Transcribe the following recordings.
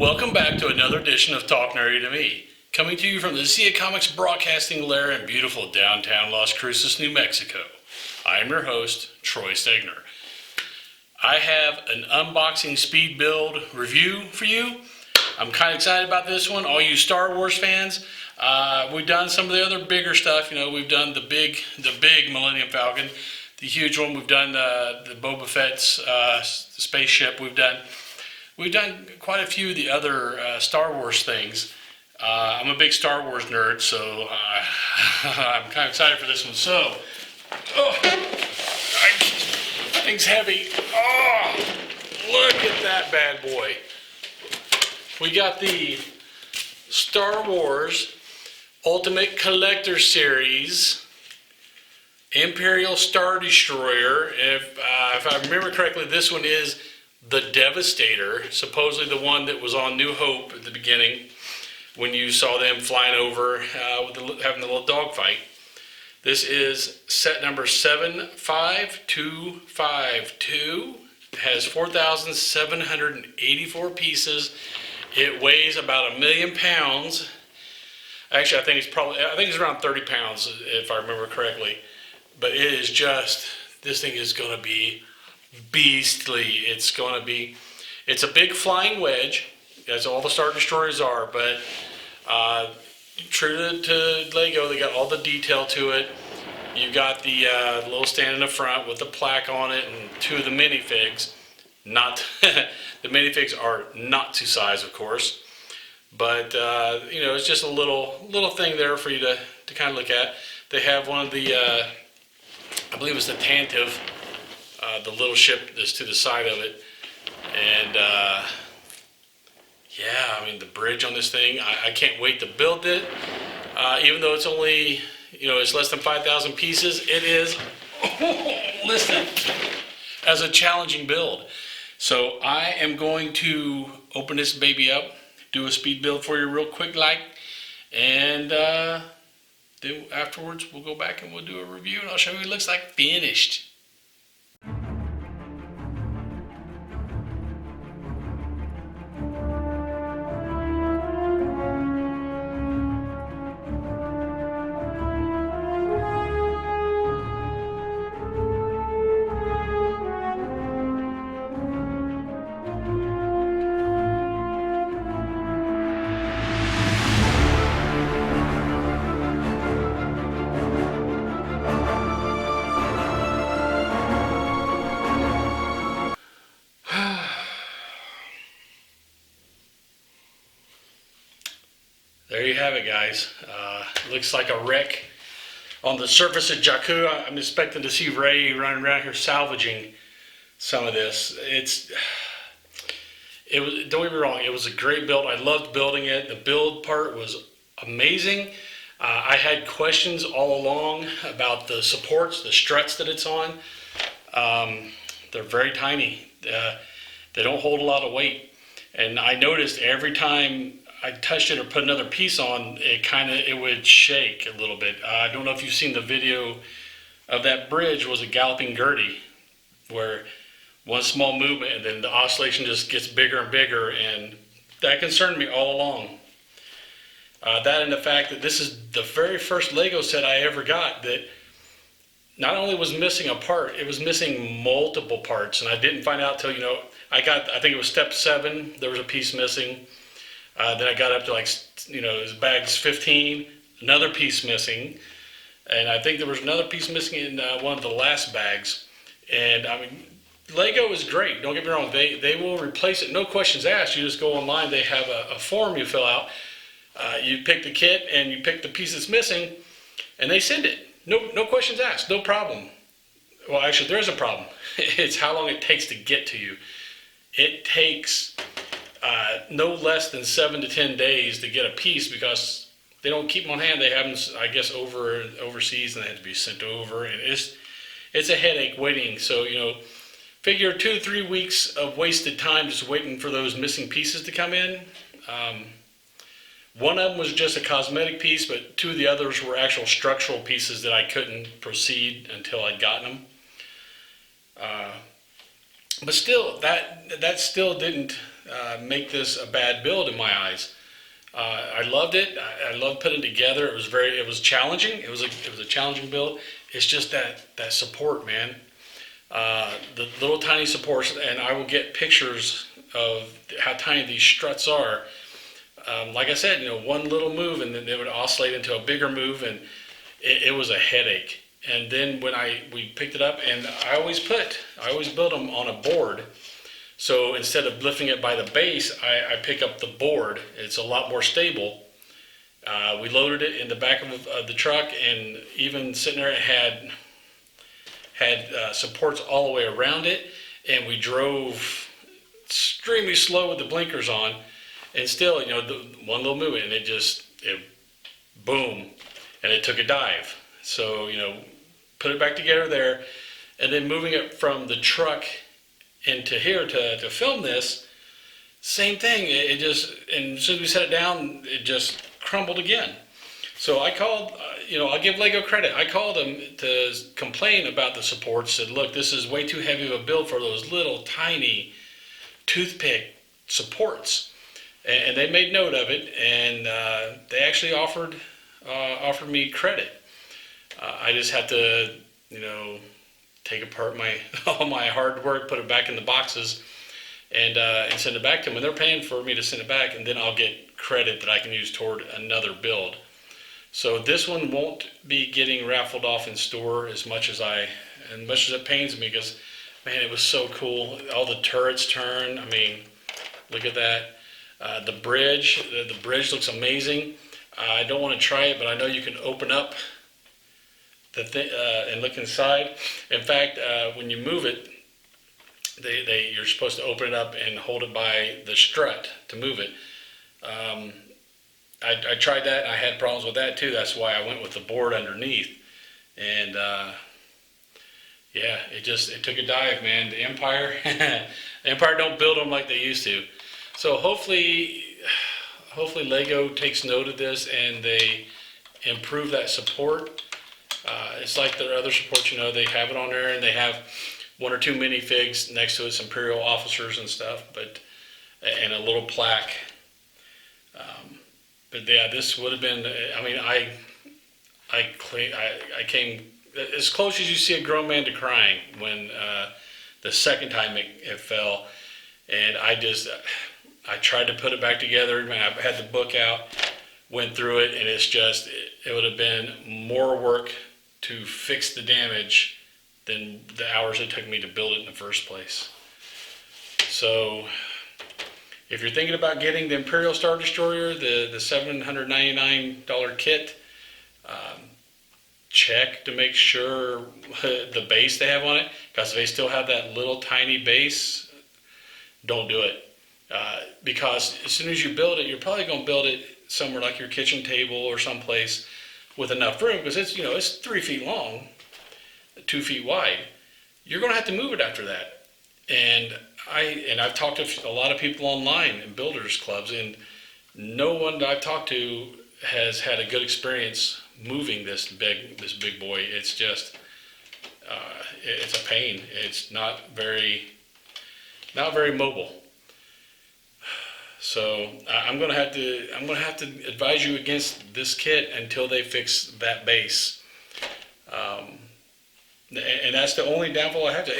Welcome back to another edition of Talk Nerdy to Me, coming to you from the Zia Comics broadcasting lair in beautiful downtown Las Cruces, New Mexico. I am your host, Troy Stegner. I have an unboxing speed build review for you. I'm kind of excited about this one. All you Star Wars fans, we've done some of the other bigger stuff. You know, we've done the big Millennium Falcon, the huge one. We've done the Boba Fett's spaceship. We've done quite a few of the other Star Wars things. I'm a big Star Wars nerd, so I'm kind of excited for this one. So, thing's heavy. Oh, look at that bad boy. We got the Star Wars Ultimate Collector Series Imperial Star Destroyer. If I remember correctly, this one is the Devastator, supposedly the one that was on New Hope at the beginning when you saw them flying over having the little dogfight. This is set number 75252. It has 4,784 pieces. It weighs about 1,000,000 pounds. Actually, I think it's around 30 pounds if I remember correctly. But it is just, this thing is going to be beastly. It's a big flying wedge, as all the Star Destroyers are, but true to Lego, they got all the detail to it. You got the little stand in the front with the plaque on it, and two of the minifigs. Not the minifigs are not to size, of course, but you know, it's just a little thing there for you to kind of look at. They have one of the I believe it's the Tantive, the little ship that's to the side of it, and yeah, I mean, the bridge on this thing, I can't wait to build it. Even though it's only, you know, it's less than 5,000 pieces, it is listed as a challenging build. So I am going to open this baby up, do a speed build for you real quick and then afterwards we'll go back and we'll do a review and I'll show you what it looks like finished. There you have it, guys. Looks like a wreck on the surface of Jakku. I'm expecting to see Ray running around here salvaging some of this. Don't get me wrong, it was a great build. I loved building it. The build part was amazing. I had questions all along about the supports, the struts that it's on. They're very tiny. They don't hold a lot of weight. And I noticed every time I touched it or put another piece on, it would shake a little bit. I don't know if you've seen the video of that bridge. Was a galloping Gertie, where one small movement and then the oscillation just gets bigger and bigger, and that concerned me all along. That and the fact that this is the very first Lego set I ever got that not only was missing a part, it was missing multiple parts, and I didn't find out till, you know, I think it was step 7, there was a piece missing. Then I got up to, like, you know, it was bags 15, another piece missing, and I think there was another piece missing in one of the last bags. And I mean, Lego is great, don't get me wrong, they will replace it, no questions asked. You just go online, they have a form you fill out, you pick the kit and you pick the piece that's missing, and they send it. No questions asked, no problem. Well, actually, there is a problem. It's how long it takes to get to you. It takes no less than 7 to 10 days to get a piece, because they don't keep them on hand. They have them, I guess, overseas, and they have to be sent over, and it's a headache waiting. So, you know, figure 2 to 3 weeks of wasted time just waiting for those missing pieces to come in. One of them was just a cosmetic piece, but 2 of the others were actual structural pieces that I couldn't proceed until I'd gotten them. But still, that still didn't make this a bad build in my eyes. I loved it. I loved putting it together. It was challenging. It was a challenging build. It's just that support, man. The little tiny supports, and I will get pictures of how tiny these struts are. Like I said, one little move and then they would oscillate into a bigger move, and it was a headache. And then when we picked it up, and I always build them on a board. So instead of lifting it by the base, I pick up the board. It's a lot more stable. We loaded it in the back of the truck, and even sitting there, it had supports all the way around it, and we drove extremely slow with the blinkers on, and still, one little movement, and it boom, and it took a dive. So, put it back together there, and then moving it from the truck into here to film this, same thing. And as soon as we set it down, it just crumbled again. So I called, I'll give Lego credit. I called them to complain about the supports. Said, look, this is way too heavy of a build for those little tiny toothpick supports. And they made note of it, and they actually offered me credit. I just had to, take apart all my hard work, put it back in the boxes, and send it back to them. And they're paying for me to send it back, and then I'll get credit that I can use toward another build. So this one won't be getting raffled off in store as much as it pains me, because, man, it was so cool. All the turrets turn. I mean, look at that. The bridge looks amazing. I don't want to try it, but I know you can open up the thing and look inside. In fact, when you move it, you're supposed to open it up and hold it by the strut to move it. I tried that, and I had problems with that too. That's why I went with the board underneath. And it took a dive, man. The Empire don't build them like they used to. So hopefully Lego takes note of this and they improve that support. It's like their other supports, they have it on there, and they have one or two minifigs next to it, some Imperial officers and stuff, and a little plaque. But yeah, this would have been. I mean, I came as close as you see a grown man to crying when the second time it fell, and I tried to put it back together. I had the book out, went through it, and it would have been more work to fix the damage than the hours it took me to build it in the first place. So if you're thinking about getting the Imperial Star Destroyer, the $799 kit, check to make sure the base they have on it, because if they still have that little tiny base, don't do it. Because as soon as you build it, you're probably going to build it somewhere like your kitchen table or someplace with enough room, because it's 3 feet long, 2 feet wide. You're going to have to move it after that. And I've talked to a lot of people online in builders clubs, and no one that I've talked to has had a good experience moving this big boy. It's just it's a pain. It's not very mobile. So I'm gonna have to advise you against this kit until they fix that base. And that's the only downfall I have to.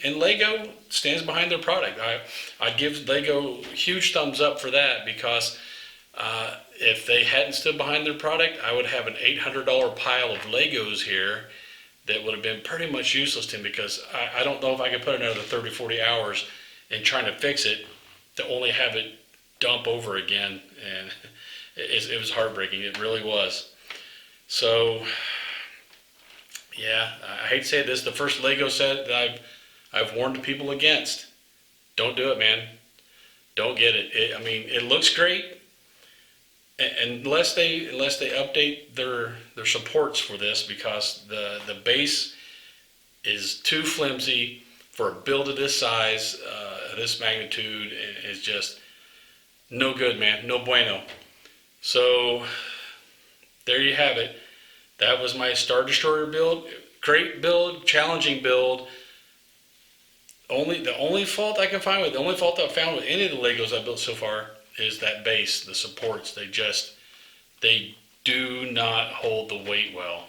And Lego stands behind their product. I give Lego huge thumbs up for that, because if they hadn't stood behind their product, I would have an $800 pile of Legos here that would have been pretty much useless to me, because I don't know if I could put another 30, 40 hours in trying to fix it to only have it dump over again. And it was heartbreaking. It really was. So yeah, I hate to say this, the first Lego set that I've warned people against. Don't do it, man. Don't get it. It looks great, unless they update their supports for this, because the base is too flimsy for a build of this size, this magnitude. It's just no good, man. No bueno. So there you have it. That was my Star Destroyer build. Great build, challenging build. The only fault I can find with the only fault I've found with any of the Legos I've built so far is that base, the supports. They do not hold the weight well.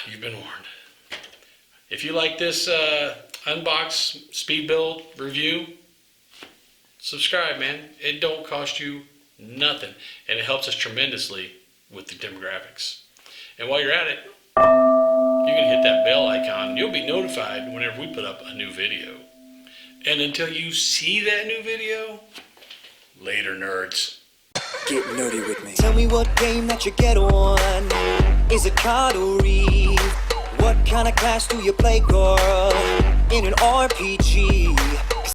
You've been warned. If you like this unbox speed build review, subscribe, man. It don't cost you nothing, and it helps us tremendously with the demographics. And while you're at it, you can hit that bell icon. You'll be notified whenever we put up a new video. And until you see that new video, later, nerds. Get nerdy with me. Tell me what game that you get on. Is it card or read? What kind of class do you play, girl? In an RPG?